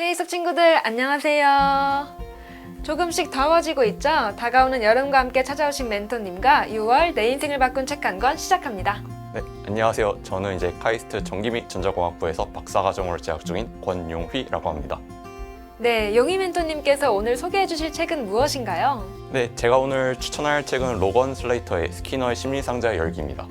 헤이 속 친구들 안녕하세요. 조금씩 더워지고 있죠? 다가오는 여름과 함께 찾아오신 멘토님과 6월 내 인생을 바꾼 책 한 권 시작합니다. 네, 안녕하세요. 저는 이제 카이스트 전기 및 전자공학부에서 박사과정으로 재학 중인 권용휘라고 합니다. 네, 용희 멘토님께서 오늘 소개해 주실 책은 무엇인가요? 네, 제가 오늘 추천할 책은 로건 슬레이터의 스키너의 심리상자의 열기입니다.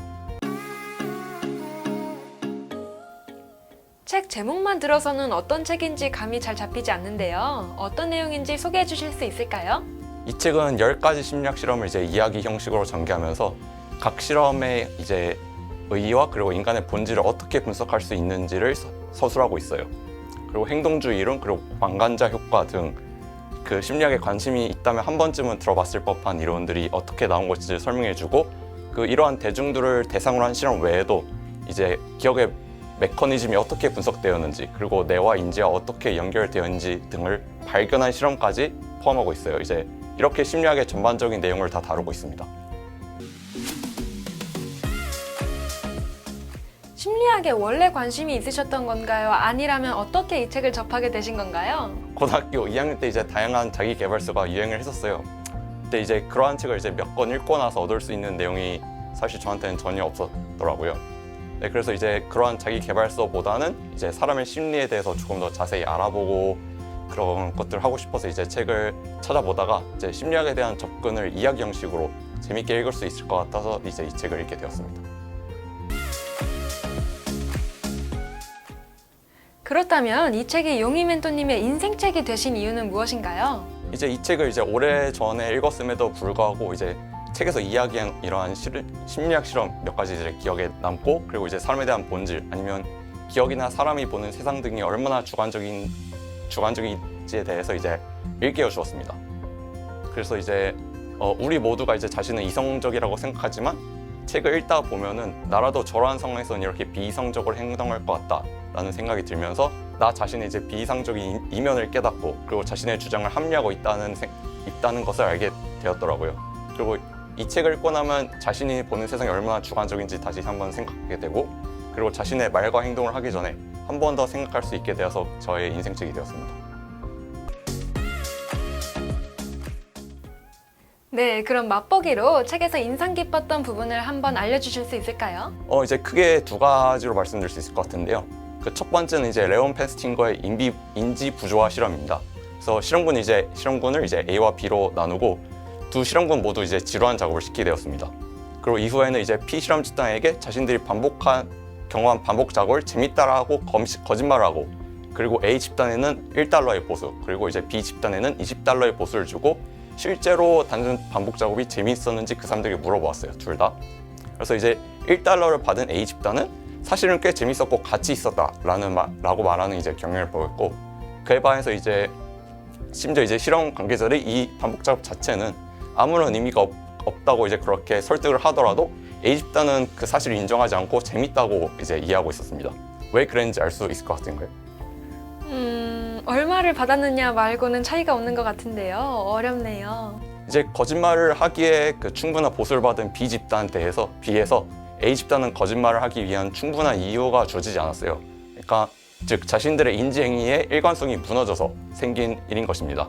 책 제목만 들어서는 어떤 책인지 감이 잘 잡히지 않는데요. 어떤 내용인지 소개해 주실 수 있을까요? 이 책은 10가지 심리학 실험을 이제 이야기 형식으로 전개하면서 각 실험의 이제 의의와 그리고 인간의 본질을 어떻게 분석할 수 있는지를 서술하고 있어요. 그리고 행동주의 이론, 그리고 망간자 효과 등 그 심리학에 관심이 있다면 한 번쯤은 들어봤을 법한 이론들이 어떻게 나온 것인지 설명해주고, 그 이러한 대중들을 대상으로 한 실험 외에도 이제 기억의 메커니즘이 어떻게 분석되었는지, 그리고 뇌와 인지와 어떻게 연결되었는지 등을 발견한 실험까지 포함하고 있어요. 이제 이렇게 심리학의 전반적인 내용을 다 다루고 있습니다. 심리학에 원래 관심이 있으셨던 건가요? 아니라면 어떻게 이 책을 접하게 되신 건가요? 고등학교 2학년 때 이제 다양한 자기계발서가 유행을 했었어요. 근데 이제 그러한 책을 이제 몇 권 읽고 나서 얻을 수 있는 내용이 사실 저한테는 전혀 없었더라고요. 네, 그래서 이제 그러한 자기계발서보다는 이제 사람의 심리에 대해서 조금 더 자세히 알아보고 그런 것들을 하고 싶어서 이제 책을 찾아보다가 이제 심리학에 대한 접근을 이야기 형식으로 재밌게 읽을 수 있을 것 같아서 이제 이 책을 읽게 되었습니다. 그렇다면 이 책이 용희 멘토님의 인생책이 되신 이유는 무엇인가요? 이제 이 책을 이제 오래전에 읽었음에도 불구하고 이제 책에서 이야기한 이러한 심리학 실험 몇 가지 이제 기억에 남고, 그리고 이제 삶에 대한 본질, 아니면 기억이나 사람이 보는 세상 등이 얼마나 주관적인지에 대해서 이제 일깨워 주었습니다. 그래서 이제 우리 모두가 이제 자신은 이성적이라고 생각하지만 책을 읽다 보면은 나라도 저러한 상황에서는 이렇게 비이성적으로 행동할 것 같다라는 생각이 들면서 나 자신의 이제 비이상적인 이면을 깨닫고, 그리고 자신의 주장을 합리하고 있다는 것을 알게 되었더라고요. 그리고 이 책을 읽고 나면 자신이 보는 세상이 얼마나 주관적인지 다시 한번 생각하게 되고, 그리고 자신의 말과 행동을 하기 전에 한 번 더 생각할 수 있게 되어서 저의 인생책이 되었습니다. 네, 그럼 맛보기로 책에서 인상 깊었던 부분을 한번 알려주실 수 있을까요? 이제 크게 두 가지로 말씀드릴 수 있을 것 같은데요. 그 첫 번째는 이제 레온 펜스팅거의 인지 부조화 실험입니다. 그래서 실험군을 이제 A와 B로 나누고 두 실험군 모두 이제 지루한 작업을 시키게 되었습니다. 그리고 이후에는 이제 B 실험 집단에게 자신들이 경험한 반복 작업을 재밌다라고 거짓말을 하고, 그리고 A 집단에는 $1의 보수, 그리고 이제 B 집단에는 $20의 보수를 주고, 실제로 단순 반복 작업이 재미있었는지 그 사람들이 물어보았어요, 둘 다. 그래서 이제 $1를 받은 A 집단은 사실은 꽤 재밌었고 가치 있었다라고 말하는 이제 경향을 보였고, 그에 반해서 이제 심지어 이제 실험 관계자들이 이 반복 작업 자체는 아무런 의미가 없다고 이제 그렇게 설득을 하더라도 A 집단은 그 사실을 인정하지 않고 재밌다고 이제 이해하고 있었습니다. 왜 그랬는지 알 수 있을 것 같은가요? 얼마를 받았느냐 말고는 차이가 없는 것 같은데요. 어렵네요. 이제 거짓말을 하기에 그 충분한 보수를 받은 B 집단에 비해서 A 집단은 거짓말을 하기 위한 충분한 이유가 주어지지 않았어요. 그러니까 즉 자신들의 인지 행위의 일관성이 무너져서 생긴 일인 것입니다.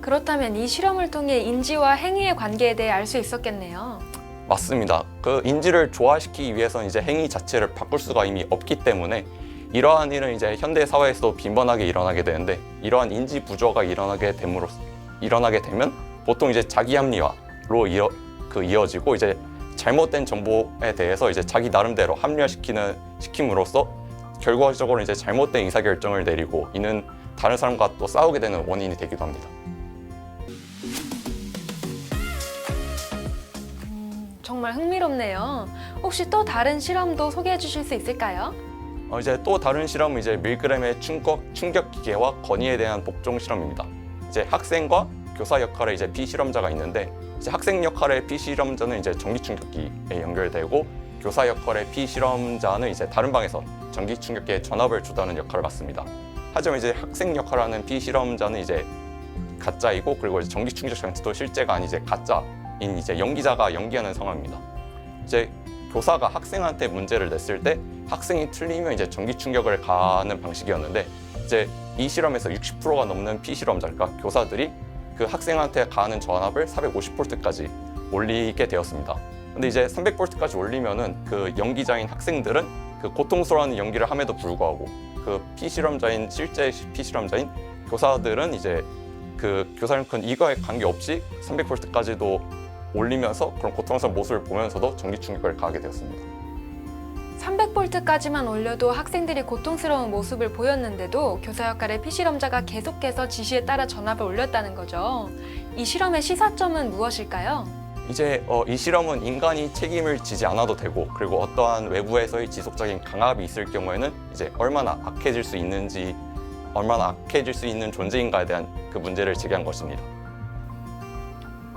그렇다면 이 실험을 통해 인지와 행위의 관계에 대해 알 수 있었겠네요. 맞습니다. 그 인지를 조화시키기 위해서는 이제 행위 자체를 바꿀 수가 이미 없기 때문에 이러한 일은 이제 현대 사회에서도 빈번하게 일어나게 되는데, 이러한 인지 부조화가 일어나게 되면 보통 이제 자기 합리화로 이어지고, 이제 잘못된 정보에 대해서 이제 자기 나름대로 합리화시킴으로써 결과적으로 이제 잘못된 의사결정을 내리고, 이는 다른 사람과 또 싸우게 되는 원인이 되기도 합니다. 정말 흥미롭네요. 혹시 또 다른 실험도 소개해 주실 수 있을까요? 이제 또 다른 실험은 이제 밀그램의 충격 기계와 건의에 대한 복종 실험입니다. 이제 학생과 교사 역할의 이제 피실험자가 있는데, 이제 학생 역할의 피실험자는 이제 전기 충격기에 연결되고, 교사 역할의 피실험자는 이제 다른 방에서 전기 충격기에 전압을 주다는 역할을 맡습니다. 하지만 이제 학생 역할하는 피실험자는 이제 가짜이고, 그리고 이제 전기 충격 장치도 실제가 아닌 이제 가짜인 이제 연기자가 연기하는 상황입니다. 이제 교사가 학생한테 문제를 냈을 때 학생이 틀리면 이제 전기 충격을 가하는 방식이었는데, 이제 이 실험에서 60%가 넘는 피실험자, 그러니까 교사들이 그 학생한테 가하는 전압을 450V까지 올리게 되었습니다. 근데 이제 300V까지 올리면은 그 연기자인 학생들은 그 고통스러워하는 연기를 함에도 불구하고 그 피실험자인 실제 피실험자인 교사들은 이제 그 교사님 큰 이거에 관계없이 300V까지도 올리면서 그런 고통스러운 모습을 보면서도 전기 충격을 가하게 되었습니다. 300V까지만 올려도 학생들이 고통스러운 모습을 보였는데도 교사 역할의 피실험자가 계속해서 지시에 따라 전압을 올렸다는 거죠. 이 실험의 시사점은 무엇일까요? 이제 이 실험은 인간이 책임을 지지 않아도 되고, 그리고 어떠한 외부에서의 지속적인 강압이 있을 경우에는 이제 얼마나 악해질 수 있는 존재인가에 대한 그 문제를 제기한 것입니다.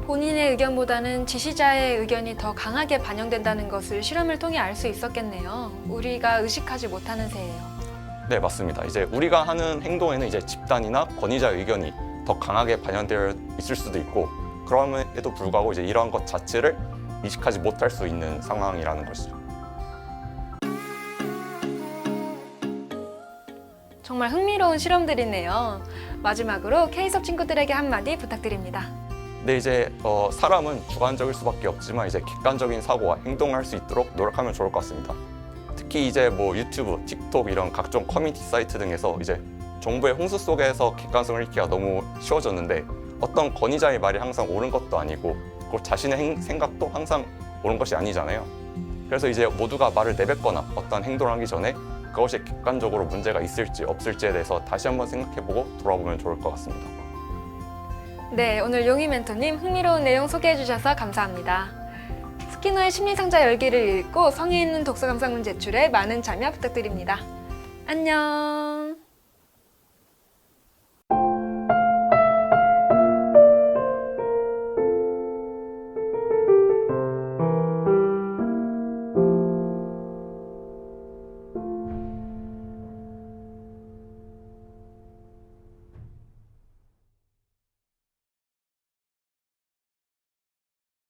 본인의 의견보다는 지시자의 의견이 더 강하게 반영된다는 것을 실험을 통해 알 수 있었겠네요. 우리가 의식하지 못하는 새예요. 네, 맞습니다. 이제 우리가 하는 행동에는 이제 집단이나 권위자의 의견이 더 강하게 반영되어 있을 수도 있고, 그럼에도 불구하고 이제 이러한 것 자체를 인식하지 못할 수 있는 상황이라는 것이죠. 정말 흥미로운 실험들이네요. 마지막으로 K수업 친구들에게 한마디 부탁드립니다. 근데 이제 사람은 주관적일 수밖에 없지만 이제 객관적인 사고와 행동할 수 있도록 노력하면 좋을 것 같습니다. 특히 이제 뭐 유튜브, 틱톡 이런 각종 커뮤니티 사이트 등에서 이제 정보의 홍수 속에서 객관성을 잃기가 너무 쉬워졌는데, 어떤 권위자의 말이 항상 옳은 것도 아니고 그 자신의 생각도 항상 옳은 것이 아니잖아요. 그래서 이제 모두가 말을 내뱉거나 어떤 행동을 하기 전에 그것이 객관적으로 문제가 있을지 없을지에 대해서 다시 한번 생각해보고 돌아보면 좋을 것 같습니다. 네, 오늘 용희 멘토님 흥미로운 내용 소개해 주셔서 감사합니다. 스키너의 심리상자 열기를 읽고 성의 있는 독서 감상문 제출에 많은 참여 부탁드립니다. 안녕.